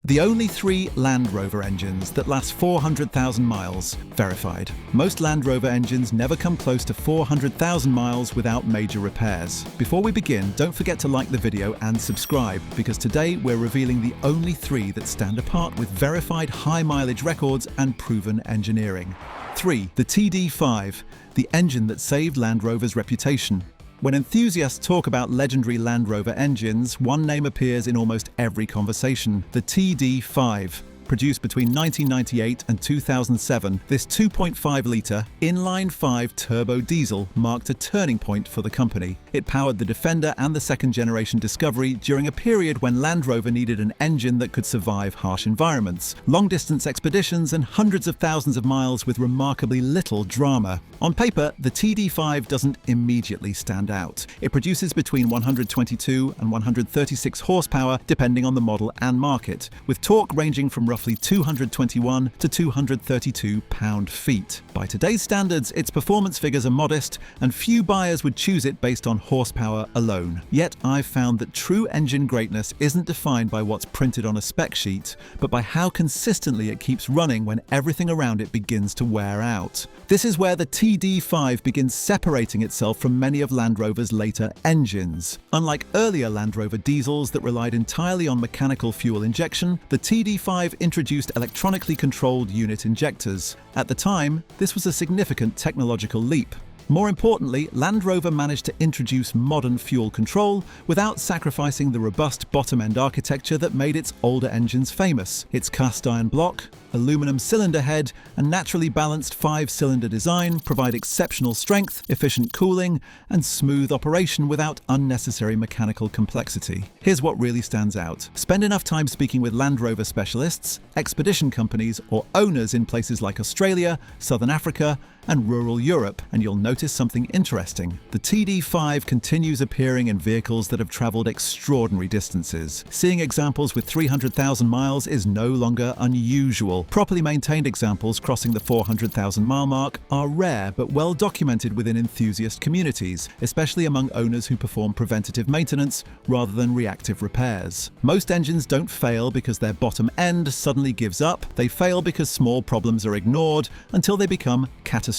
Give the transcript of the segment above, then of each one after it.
The only 3 Land Rover engines that last 400,000 miles, verified. Most Land Rover engines never come close to 400,000 miles without major repairs. Before we begin, don't forget to like the video and subscribe, because today we're revealing the only 3 that stand apart with verified high mileage records and proven engineering. 3. The TD5, the engine that saved Land Rover's reputation. When enthusiasts talk about legendary Land Rover engines, one name appears in almost every conversation: the TD5. Produced between 1998 and 2007, this 2.5-litre inline-5 turbo diesel marked a turning point for the company. It powered the Defender and the second-generation Discovery during a period when Land Rover needed an engine that could survive harsh environments, long-distance expeditions, and hundreds of thousands of miles with remarkably little drama. On paper, the TD5 doesn't immediately stand out. It produces between 122 and 136 horsepower, depending on the model and market, with torque ranging from roughly 221 to 232 pound-feet. By today's standards, its performance figures are modest, and few buyers would choose it based on horsepower alone. Yet I've found that true engine greatness isn't defined by what's printed on a spec sheet, but by how consistently it keeps running when everything around it begins to wear out. This is where the TD5 begins separating itself from many of Land Rover's later engines. Unlike earlier Land Rover diesels that relied entirely on mechanical fuel injection, the TD5 introduced electronically controlled unit injectors. At the time, this was a significant technological leap. More importantly, Land Rover managed to introduce modern fuel control without sacrificing the robust bottom-end architecture that made its older engines famous. Its cast-iron block, aluminum cylinder head, and naturally balanced 5-cylinder design provide exceptional strength, efficient cooling, and smooth operation without unnecessary mechanical complexity. Here's what really stands out. Spend enough time speaking with Land Rover specialists, expedition companies, or owners in places like Australia, Southern Africa, and rural Europe, and you'll notice something interesting. The TD5 continues appearing in vehicles that have traveled extraordinary distances. Seeing examples with 300,000 miles is no longer unusual. Properly maintained examples crossing the 400,000-mile mark are rare but well documented within enthusiast communities, especially among owners who perform preventative maintenance rather than reactive repairs. Most engines don't fail because their bottom end suddenly gives up. They fail because small problems are ignored until they become catastrophic.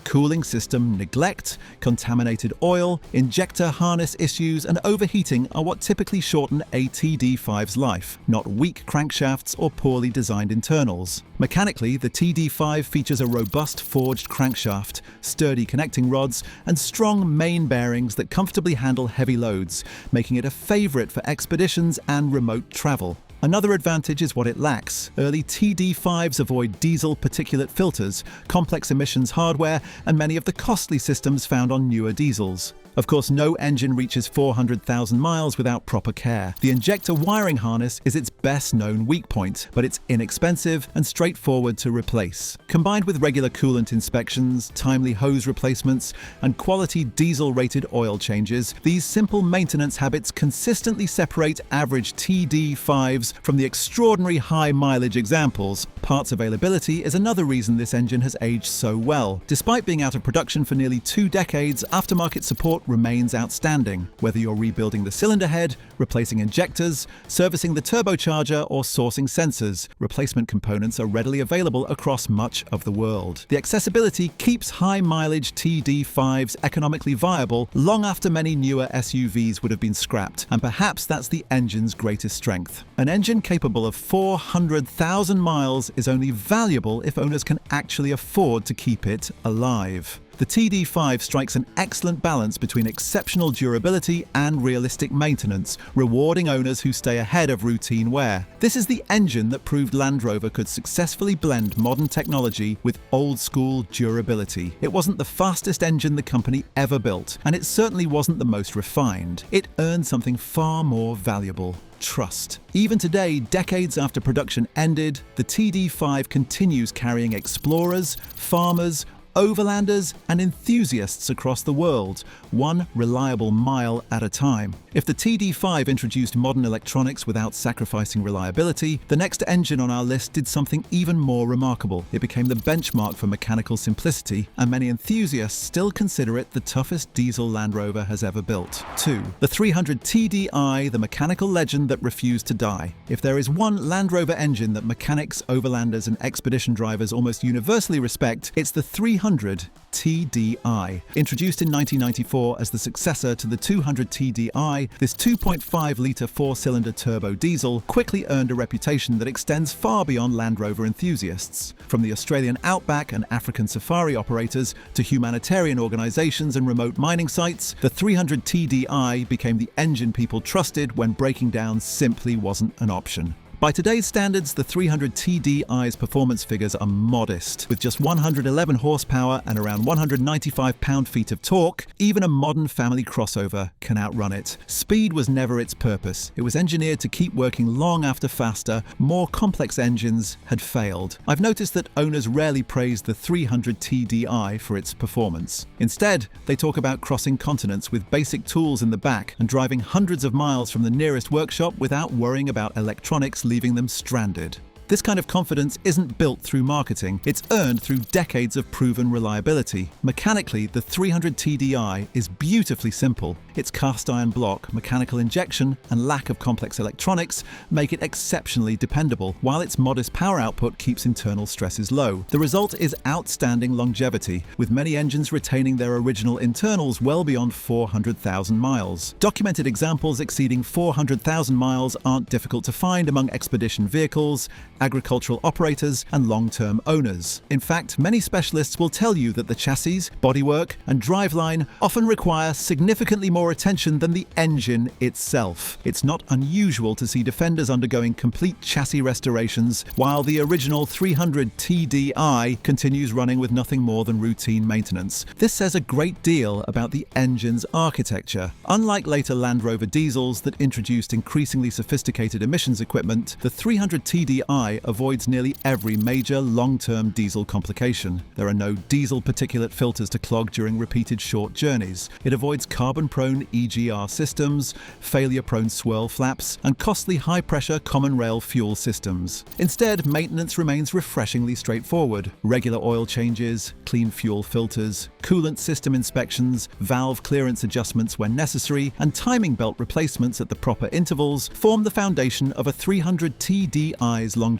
Cooling system neglect, contaminated oil, injector harness issues, and overheating are what typically shorten a TD5's life, not weak crankshafts or poorly designed internals. Mechanically, the TD5 features a robust forged crankshaft, sturdy connecting rods, and strong main bearings that comfortably handle heavy loads, making it a favorite for expeditions and remote travel. Another advantage is what it lacks. Early TD5s avoid diesel particulate filters, complex emissions hardware, and many of the costly systems found on newer diesels. Of course, no engine reaches 400,000 miles without proper care. The injector wiring harness is its best-known weak point, but it's inexpensive and straightforward to replace. Combined with regular coolant inspections, timely hose replacements, and quality diesel-rated oil changes, these simple maintenance habits consistently separate average TD5s from the extraordinary high-mileage examples. Parts availability is another reason this engine has aged so well. Despite being out of production for nearly 2 decades, aftermarket support remains outstanding. Whether you're rebuilding the cylinder head, replacing injectors, servicing the turbocharger, or sourcing sensors, replacement components are readily available across much of the world. The accessibility keeps high-mileage TD5s economically viable long after many newer SUVs would have been scrapped, and perhaps that's the engine's greatest strength. An engine capable of 400,000 miles is only valuable if owners can actually afford to keep it alive. The TD5 strikes an excellent balance between exceptional durability and realistic maintenance, rewarding owners who stay ahead of routine wear. This is the engine that proved Land Rover could successfully blend modern technology with old-school durability. It wasn't the fastest engine the company ever built, and it certainly wasn't the most refined. It earned something far more valuable: trust. Even today, decades after production ended, the TD5 continues carrying explorers, farmers, overlanders and enthusiasts across the world, one reliable mile at a time. If the TD5 introduced modern electronics without sacrificing reliability, the next engine on our list did something even more remarkable. It became the benchmark for mechanical simplicity, and many enthusiasts still consider it the toughest diesel Land Rover has ever built. 2. The 300 TDI, the mechanical legend that refused to die. If there is one Land Rover engine that mechanics, overlanders, and expedition drivers almost universally respect, it's the 300 TDI. Introduced in 1994 as the successor to the 200 TDI, this 2.5-litre four-cylinder turbo diesel quickly earned a reputation that extends far beyond Land Rover enthusiasts. From the Australian outback and African safari operators to humanitarian organisations and remote mining sites, the 300 TDI became the engine people trusted when breaking down simply wasn't an option. By today's standards, the 300 TDI's performance figures are modest. With just 111 horsepower and around 195 pound-feet of torque, even a modern family crossover can outrun it. Speed was never its purpose. It was engineered to keep working long after faster, more complex engines had failed. I've noticed that owners rarely praise the 300 TDI for its performance. Instead, they talk about crossing continents with basic tools in the back and driving hundreds of miles from the nearest workshop without worrying about electronics leaving them stranded. This kind of confidence isn't built through marketing, it's earned through decades of proven reliability. Mechanically, the 300 TDI is beautifully simple. Its cast iron block, mechanical injection, and lack of complex electronics make it exceptionally dependable, while its modest power output keeps internal stresses low. The result is outstanding longevity, with many engines retaining their original internals well beyond 400,000 miles. Documented examples exceeding 400,000 miles aren't difficult to find among expedition vehicles, agricultural operators, and long-term owners. In fact, many specialists will tell you that the chassis, bodywork, and driveline often require significantly more attention than the engine itself. It's not unusual to see Defenders undergoing complete chassis restorations, while the original 300 TDI continues running with nothing more than routine maintenance. This says a great deal about the engine's architecture. Unlike later Land Rover diesels that introduced increasingly sophisticated emissions equipment, the 300 TDI avoids nearly every major long-term diesel complication. There are no diesel particulate filters to clog during repeated short journeys. It avoids carbon-prone EGR systems, failure-prone swirl flaps, and costly high-pressure common rail fuel systems. Instead, maintenance remains refreshingly straightforward. Regular oil changes, clean fuel filters, coolant system inspections, valve clearance adjustments when necessary, and timing belt replacements at the proper intervals form the foundation of a 300 TDI's longevity.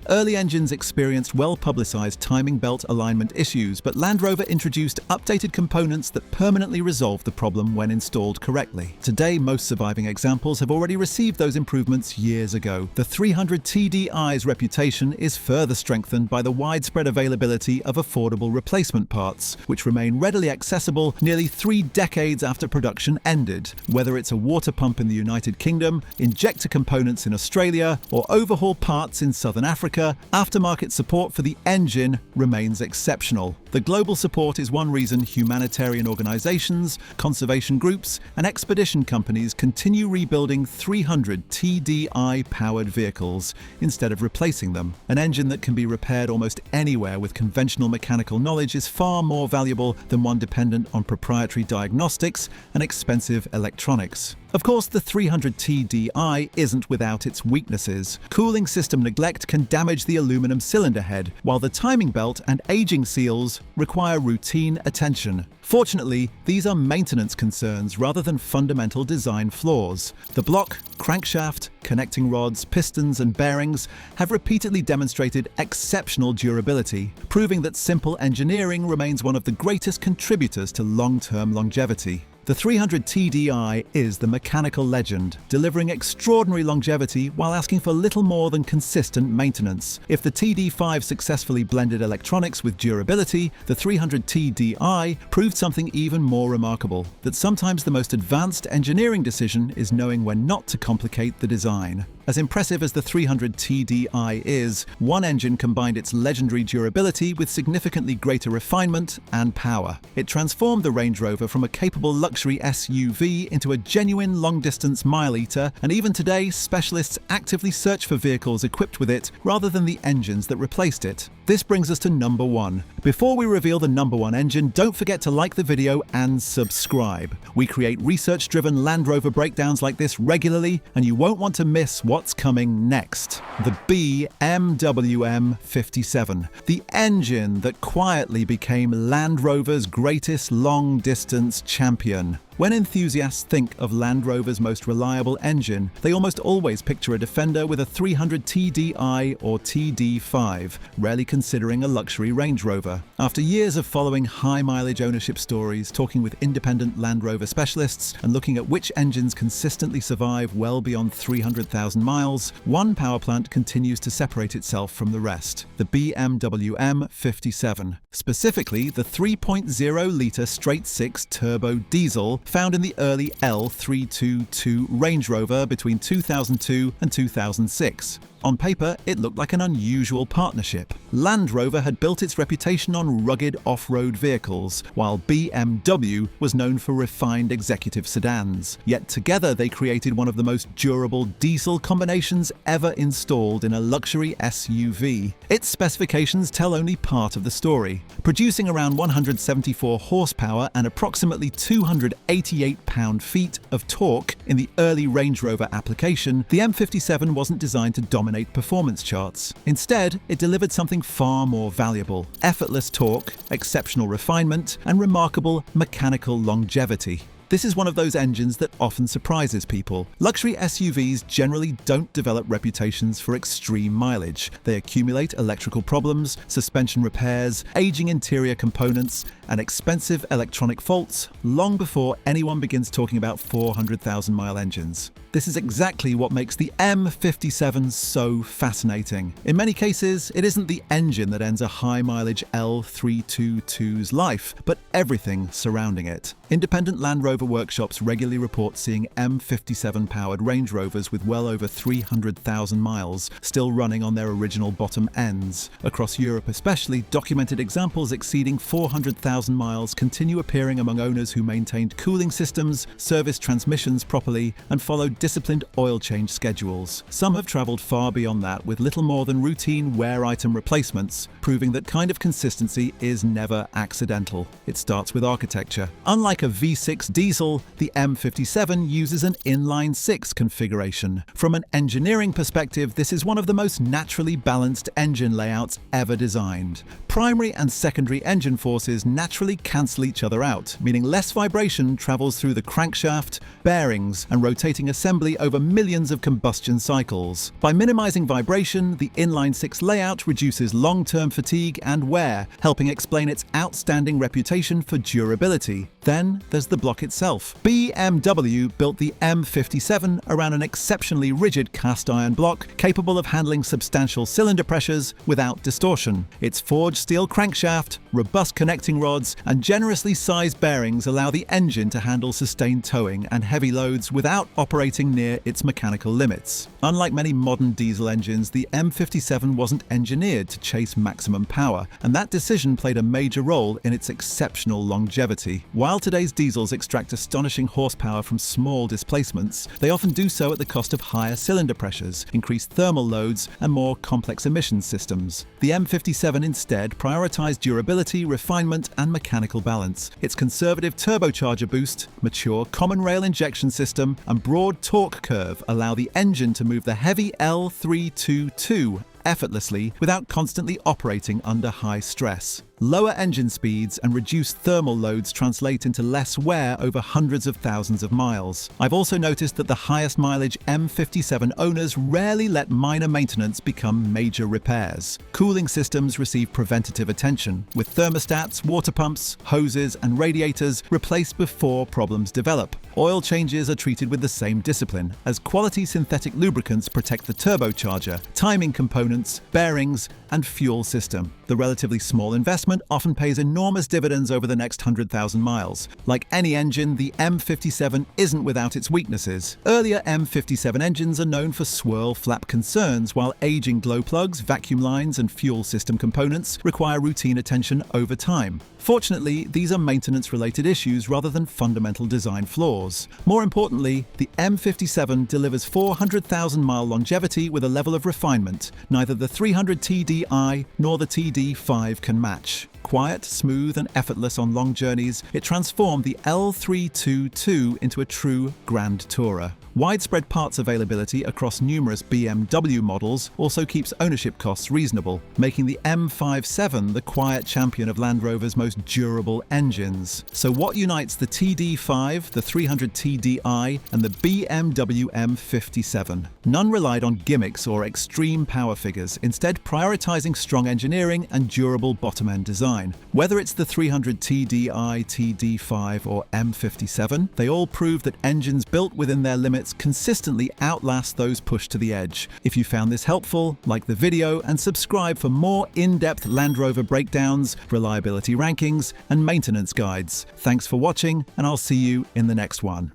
Early engines experienced well-publicized timing belt alignment issues, but Land Rover introduced updated components that permanently resolved the problem when installed correctly. Today, most surviving examples have already received those improvements years ago. The 300 TDI's reputation is further strengthened by the widespread availability of affordable replacement parts, which remain readily accessible nearly 3 decades after production ended. Whether it's a water pump in the United Kingdom, injector components in Australia, or overhaul parts in Southern Africa, aftermarket support for the engine remains exceptional. The global support is one reason humanitarian organizations, conservation groups, and expedition companies continue rebuilding 300 TDI-powered vehicles instead of replacing them. An engine that can be repaired almost anywhere with conventional mechanical knowledge is far more valuable than one dependent on proprietary diagnostics and expensive electronics. Of course, the 300 TDI isn't without its weaknesses. Cooling system neglect can damage the aluminum cylinder head, while the timing belt and aging seals require routine attention. Fortunately, these are maintenance concerns rather than fundamental design flaws. The block, crankshaft, connecting rods, pistons, and bearings have repeatedly demonstrated exceptional durability, proving that simple engineering remains one of the greatest contributors to long-term longevity. The 300 TDI is the mechanical legend, delivering extraordinary longevity while asking for little more than consistent maintenance. If the TD5 successfully blended electronics with durability, the 300 TDI proved something even more remarkable, that sometimes the most advanced engineering decision is knowing when not to complicate the design. As impressive as the 300 TDI is, one engine combined its legendary durability with significantly greater refinement and power. It transformed the Range Rover from a capable luxury SUV into a genuine long-distance mile-eater, and even today, specialists actively search for vehicles equipped with it rather than the engines that replaced it. This brings us to number 1. Before we reveal the number 1 engine, don't forget to like the video and subscribe. We create research-driven Land Rover breakdowns like this regularly, and you won't want to miss what's coming next. The BMW M57, the engine that quietly became Land Rover's greatest long-distance champion. When enthusiasts think of Land Rover's most reliable engine, they almost always picture a Defender with a 300 TDI or TD5, rarely considering a luxury Range Rover. After years of following high-mileage ownership stories, talking with independent Land Rover specialists, and looking at which engines consistently survive well beyond 300,000 miles, one power plant continues to separate itself from the rest: the BMW M57. Specifically, the 3.0-litre straight-six turbo diesel found in the early L322 Range Rover between 2002 and 2006. On paper, it looked like an unusual partnership. Land Rover had built its reputation on rugged off-road vehicles, while BMW was known for refined executive sedans. Yet together they created one of the most durable diesel combinations ever installed in a luxury SUV. Its specifications tell only part of the story. Producing around 174 horsepower and approximately 288 pound-feet of torque in the early Range Rover application, the M57 wasn't designed to dominate performance charts. Instead, it delivered something far more valuable: effortless torque, exceptional refinement, and remarkable mechanical longevity. This is one of those engines that often surprises people. Luxury SUVs generally don't develop reputations for extreme mileage. They accumulate electrical problems, suspension repairs, aging interior components, and expensive electronic faults long before anyone begins talking about 400,000-mile engines. This is exactly what makes the M57 so fascinating. In many cases, it isn't the engine that ends a high-mileage L322's life, but everything surrounding it. Independent Land Rover workshops regularly report seeing M57-powered Range Rovers with well over 300,000 miles still running on their original bottom ends. Across Europe especially, documented examples exceeding 400,000 miles continue appearing among owners who maintained cooling systems, serviced transmissions properly, and followed disciplined oil change schedules. Some have travelled far beyond that with little more than routine wear item replacements, proving that kind of consistency is never accidental. It starts with architecture. Unlike a V6 diesel, the M57 uses an inline-six configuration. From an engineering perspective, this is one of the most naturally balanced engine layouts ever designed. Primary and secondary engine forces naturally cancel each other out, meaning less vibration travels through the crankshaft, bearings, and rotating assembly over millions of combustion cycles. By minimizing vibration, the inline-six layout reduces long-term fatigue and wear, helping explain its outstanding reputation for durability. Then there's the block itself. BMW built the M57 around an exceptionally rigid cast iron block capable of handling substantial cylinder pressures without distortion. Its forged steel crankshaft, robust connecting rods, and generously sized bearings allow the engine to handle sustained towing and heavy loads without operating near its mechanical limits. Unlike many modern diesel engines, the M57 wasn't engineered to chase maximum power, and that decision played a major role in its exceptional longevity. While today's diesels extract astonishing horsepower from small displacements, they often do so at the cost of higher cylinder pressures, increased thermal loads, and more complex emissions systems. The M57 instead prioritized durability, refinement, and mechanical balance. Its conservative turbocharger boost, mature common rail injection system, and broad torque curve allow the engine to move the heavy L322 effortlessly without constantly operating under high stress. Lower engine speeds and reduced thermal loads translate into less wear over hundreds of thousands of miles. I've also noticed that the highest mileage M57 owners rarely let minor maintenance become major repairs. Cooling systems receive preventative attention, with thermostats, water pumps, hoses, and radiators replaced before problems develop. Oil changes are treated with the same discipline, as quality synthetic lubricants protect the turbocharger, timing components, bearings, and fuel system. The relatively small investment often pays enormous dividends over the next 100,000 miles. Like any engine, the M57 isn't without its weaknesses. Earlier M57 engines are known for swirl flap concerns, while aging glow plugs, vacuum lines, and fuel system components require routine attention over time. Fortunately, these are maintenance-related issues rather than fundamental design flaws. More importantly, the M57 delivers 400,000-mile longevity with a level of refinement neither the 300 TDI nor the TD5 can match. Quiet, smooth, and effortless on long journeys, it transformed the L322 into a true grand tourer. Widespread parts availability across numerous BMW models also keeps ownership costs reasonable, making the M57 the quiet champion of Land Rover's most durable engines. So what unites the TD5, the 300 TDI, and the BMW M57? None relied on gimmicks or extreme power figures, instead prioritizing strong engineering and durable bottom-end design. Whether it's the 300 TDI, TD5, or M57, they all prove that engines built within their limits consistently outlast those pushed to the edge. If you found this helpful, like the video and subscribe for more in-depth Land Rover breakdowns, reliability rankings, and maintenance guides. Thanks for watching, and I'll see you in the next one.